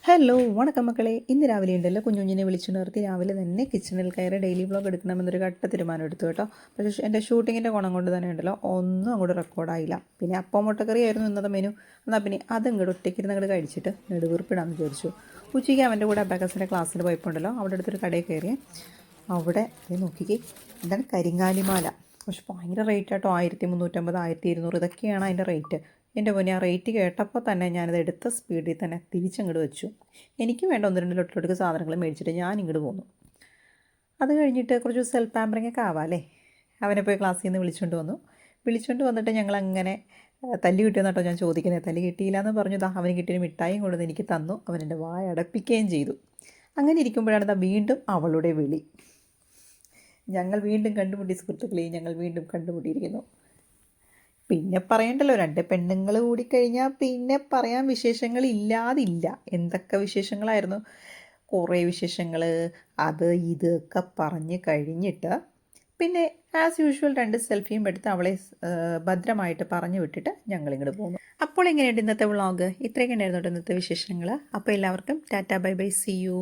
Hello വണക്കം മക്കളെ. ഇന്ന് രാവിലെ ഉണ്ടല്ലോ കുഞ്ഞുഞ്ഞിനെ വിളിച്ചു നിർത്തി രാവിലെ തന്നെ കിച്ചണിൽ കയറി ഡെയിലി വ്ളോഗ് എടുക്കണമെന്നൊരു കട്ട തീരുമാനം എടുത്തു കേട്ടോ. പക്ഷേ എൻ്റെ ഷൂട്ടിങ്ങിൻ്റെ ഗുണം കൊണ്ട് തന്നെ ഉണ്ടല്ലോ ഒന്നും അങ്ങോട്ട് റെക്കോർഡായില്ല. പിന്നെ അപ്പം മുട്ടക്കറി ആയിരുന്നു ഇന്നത്തെ മെനു. എന്നാൽ പിന്നെ അത് ഇങ്ങോട്ട് ഒറ്റയ്ക്കിരുന്ന് അങ്ങോട്ട് കഴിച്ചിട്ട് നെടുവീർപ്പിടാമെന്ന് വിചാരിച്ചു. ഉച്ചയ്ക്ക് അവൻ്റെ കൂടെ അബാക്കസിൻ്റെ ക്ലാസ്സിൽ പോയപ്പോണ്ടല്ലോ അവിടെ അടുത്തൊരു കടയിൽ കയറി അവിടെ നോക്കിക്കേ, എന്താണ് കരിങ്ങാലിമാല. പക്ഷെ ഭയങ്കര റേറ്റ് ആട്ടോ, 1350, 1200 ഇതൊക്കെയാണ് അതിൻ്റെ റേറ്റ്. എൻ്റെ പൊന്നെ, ആ റേറ്റ് കേട്ടപ്പോൾ തന്നെ ഞാനത് എടുത്ത സ്പീഡിൽ തന്നെ തിരിച്ചങ്ങോട്ട് വെച്ചു. എനിക്ക് വേണ്ട 1-2 ലൊട്ടിലൊടുക്ക് സാധനങ്ങൾ മേടിച്ചിട്ട് ഞാൻ ഇങ്ങോട്ട് പോന്നു. അത് കഴിഞ്ഞിട്ട് കുറച്ച് സെൽഫ് പാമ്പറിങ് ഒക്കെ ആവാമല്ലേ. അവനെ പോയി ക്ലാസ്സിൽ നിന്ന് വിളിച്ചുകൊണ്ട് വന്നിട്ട് ഞങ്ങളങ്ങനെ തല്ലി കിട്ടിയെന്ന് കേട്ടോ ഞാൻ ചോദിക്കുന്നത്. തല്ലി കിട്ടിയില്ല എന്ന് പറഞ്ഞു. അവന് കിട്ടിയൊരു മിഠായിയും കൊണ്ടുവന്ന് എനിക്ക് തന്നു. അവനെൻ്റെ വായ അടപ്പിക്കുകയും ചെയ്തു. അങ്ങനെ ഇരിക്കുമ്പോഴാണ് വീണ്ടും അവളുടെ വിളി. ഞങ്ങൾ വീണ്ടും കണ്ടുമുട്ടി സുഹൃത്തുക്കളെ, ഞങ്ങൾ വീണ്ടും കണ്ടുമുട്ടിയിരിക്കുന്നു. പിന്നെ പറയണ്ടല്ലോ, 2 പെണ്ണുങ്ങൾ കൂടിക്കഴിഞ്ഞാൽ പിന്നെ പറയാൻ വിശേഷങ്ങൾ ഇല്ലാതില്ല. എന്തൊക്കെ വിശേഷങ്ങളായിരുന്നു, കുറേ വിശേഷങ്ങൾ, അത് ഇതൊക്കെ പറഞ്ഞ് കഴിഞ്ഞിട്ട് പിന്നെ ആസ് യൂഷ്വൽ 2 സെൽഫിയും എടുത്ത് അവളെ ഭദ്രമായിട്ട് പറഞ്ഞു വിട്ടിട്ട് ഞങ്ങളിങ്ങോട്ട് പോകുന്നു. അപ്പോൾ എങ്ങനെയുണ്ട് ഇന്നത്തെ വ്ളോഗ്? ഇത്രയൊക്കെ ഉണ്ടായിരുന്നു ഇന്നത്തെ വിശേഷങ്ങൾ. അപ്പോൾ എല്ലാവർക്കും ta ta bye bye, see U.